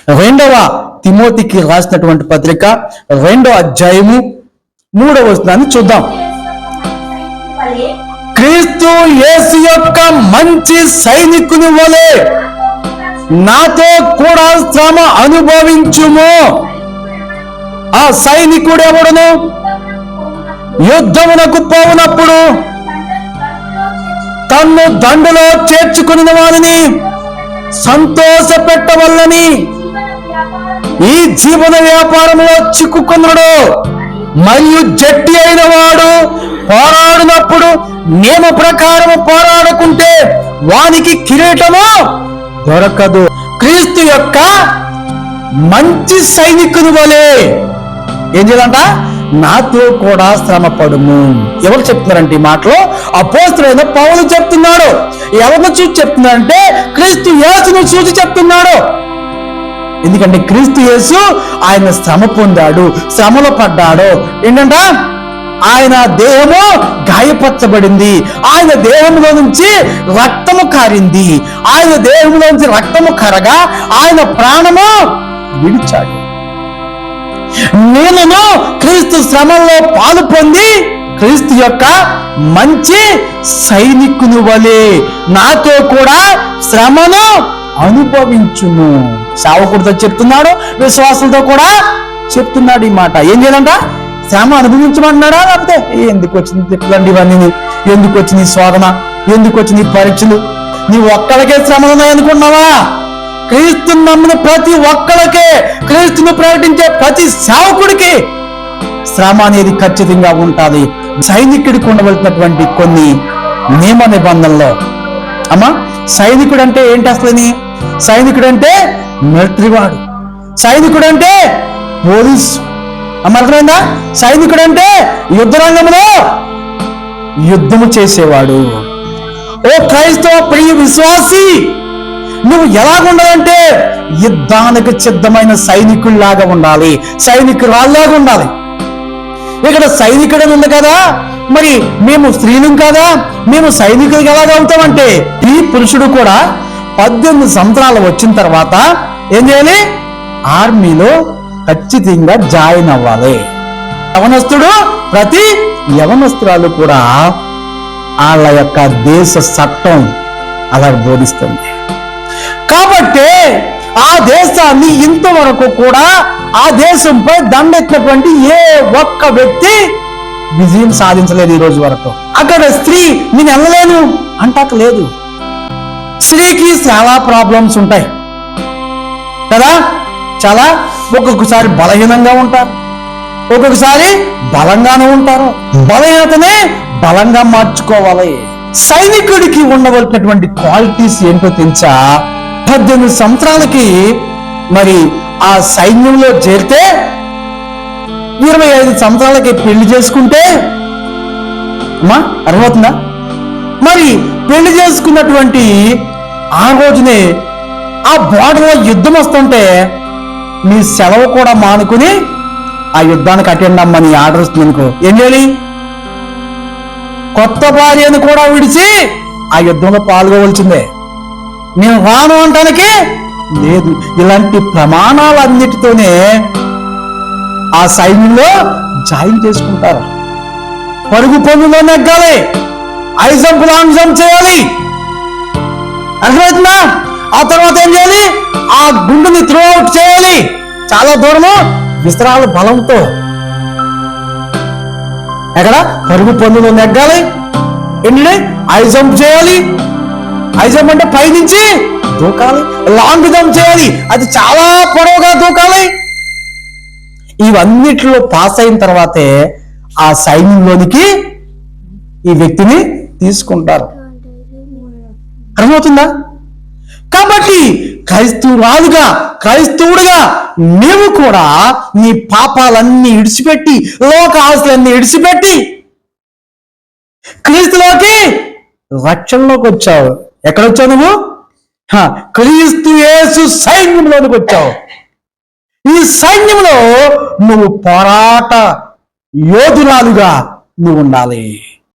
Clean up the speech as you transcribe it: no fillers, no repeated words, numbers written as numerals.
రెండవ తిమోతికి రాసినటువంటి పత్రిక 2వ అధ్యాయము 3వ వచనాన్ని చూద్దాం. క్రీస్తు యేసు యొక్క మంచి సైనికుని వలె నాతో కూడా శ్రమ అనుభవించుము. ఆ సైనికుడు ఎవడును? యుద్ధమునకు పోవునప్పుడు తన్ను దండులో చేర్చుకుని వారిని సంతోష పెట్టవల్లని ఈ జీవన వ్యాపారంలో చిక్కుకున్నాడు. మరియు జట్టి అయిన వాడు పోరాడినప్పుడు నియమ ప్రకారము పోరాడుకుంటే వానికి కిరీటము దొరకదు. క్రీస్తు యొక్క మంచి సైనికుని వలె ఏం చేయాలంట? నాతో కూడా శ్రమ పడుము. ఎవరు చెప్తున్నారంటే ఈ మాటలో? అపోస్తలుడైన పౌలు చెప్తున్నాడు. ఎవరిని చూసి చెప్తున్నాడంటే క్రీస్తు యేసును చూసి చెప్తున్నాడు. ఎందుకంటే క్రీస్తు యేసు ఆయన శ్రమ పొందాడు, శ్రమలో పడ్డాడు. ఏంటంట? ఆయన దేహము గాయపరచబడింది, ఆయన దేహంలో నుంచి రక్తము కారింది, ఆయన దేహంలో నుంచి రక్తము కరగా ఆయన ప్రాణము విడిచాడు. నేను క్రీస్తు శ్రమల్లో పాలు పొంది క్రీస్తు యొక్క మంచి సైనికుని వలె నాతో కూడా శ్రమను అనుభవించును. సేవకుడితో చెప్తున్నాడు, విశ్వాసులతో కూడా చెప్తున్నాడు ఈ మాట. ఏం చేయాలంట? శ్రమ అనుభవించమంటున్నాడా? లేకపోతే ఎందుకు వచ్చింది తిప్పలండి ఇవన్నీ? ఎందుకు వచ్చింది శోధన? ఎందుకు వచ్చింది పరీక్షలు? నీ ఒక్కడికే శ్రమలు ఉన్నాయనుకున్నావా? క్రీస్తుని నమ్మిన ప్రతి ఒక్కడికే, క్రీస్తుని ప్రకటించే ప్రతి సేవకుడికి శ్రమ అనేది ఖచ్చితంగా ఉంటుంది. సైనికుడికి ఉండవలసినటువంటి కొన్ని నియమ నిబంధనలు. అమ్మా, సైనికుడు అంటే ఏంటి అసలని? సైనికుడు అంటే మిలిటరీ వాడు, సైనికుడు అంటే పోలీసు. అమ్మ, అర్థమైందా? సైనికుడు అంటే యుద్ధ రంగంలో యుద్ధము చేసేవాడు. ఓ క్రైస్తవ ప్రియ విశ్వాసి, నువ్వు ఎలాగుండాలంటే యుద్ధానికి సిద్ధమైన సైనికుల్లాగా ఉండాలి, సైనికురాల్లాగా ఉండాలి. ఇక్కడ సైనికుడు ఉంది కదా, మరి మేము స్త్రీలం కదా, మేము సైనికులు ఎలాగా అవుతామంటే ఈ పురుషుడు కూడా 18 సంవత్సరాలు వచ్చిన తర్వాత ఏం చేయాలి? ఆర్మీలో ఖచ్చితంగా జాయిన్ అవ్వాలి. యవనస్తుడు, ప్రతి యవనస్తురాలు కూడా వాళ్ళ యొక్క దేశ చట్టం అలా బోధిస్తుంది. కాబట్టి ఆ దేశాన్ని ఇంతవరకు కూడా ఆ దేశంపై దండెత్తినటువంటి ఏ ఒక్క వ్యక్తి విజయం సాధించలేదు ఈ రోజు వరకు. అక్కడ స్త్రీ నేను వెళ్ళలేను అంటాక లేదు. స్త్రీకి చాలా ప్రాబ్లమ్స్ ఉంటాయి కదా, చాలా. ఒక్కొక్కసారి బలహీనంగా ఉంటారు, ఒక్కొక్కసారి బలంగానే ఉంటారు. బలహీనతనే బలంగా మార్చుకోవాలి. సైనికుడికి ఉండవలసినటువంటి క్వాలిటీస్ ఏంటో తెలుసా? 18 సంవత్సరాలకి మరి ఆ సైన్యంలో చేరితే 25 సంవత్సరాలకి పెళ్లి చేసుకుంటే అమ్మా అర్థమవుతుందా? మరి పెళ్లి చేసుకున్నటువంటి ఆ రోజునే ఆ బోర్డర్లో యుద్ధం వస్తుంటే నీ సెలవు కూడా మానుకుని ఆ యుద్ధానికి అటెండ్ అమ్మని ఆర్డర్ వస్తుంది అనుకో, ఏం చేయాలి? కొత్త భార్యను కూడా విడిచి ఆ యుద్ధంలో పాల్గొవలసిందే. నేను రాను అంటానికి లేదు. ఇలాంటి ప్రమాణాలన్నిటితోనే ఆ సైన్యంలో జాయిన్ చేసుకుంటారు. పరుగు పనులో నెగ్గాలి, హై జంప్, లాంగ్ జంప్ చేయాలి. అర్థమవుతుందా? ఆ తర్వాత ఏం చేయాలి? ఆ గుండుని త్రో అవుట్ చేయాలి చాలా దూరము విస్తరాల బలంతో. ఎక్కడ? పరుగు పనులో నెగ్గాలి, ఏంటంటే హై జంప్ చేయాలి. హై జంప్ అంటే పైనుంచి దూకాలి. లాంగ్ జంప్ చేయాలి, అది చాలా పొడవుగా దూకాలి. ఇవన్నిటిలో పాస్ అయిన తర్వాతే ఆ సైన్యంలోనికి ఈ వ్యక్తిని తీసుకుంటారు. అర్థమవుతుందా? కాబట్టి క్రైస్తవురాలుగా, క్రైస్తవుడిగా నీవు కూడా నీ పాపాలన్నీ ఇడిచిపెట్టి, లోక ఆశలన్నీ ఇడిచిపెట్టి క్రీస్తులోకి, రక్షణలోకి వచ్చావు. ఎక్కడొచ్చావు నువ్వు? క్రీస్తు యేసు సైన్యంలోనికి వచ్చావు. ఈ సైన్యంలో నువ్వు పోరాట యోధురాలుగా నువ్వు ఉండాలి.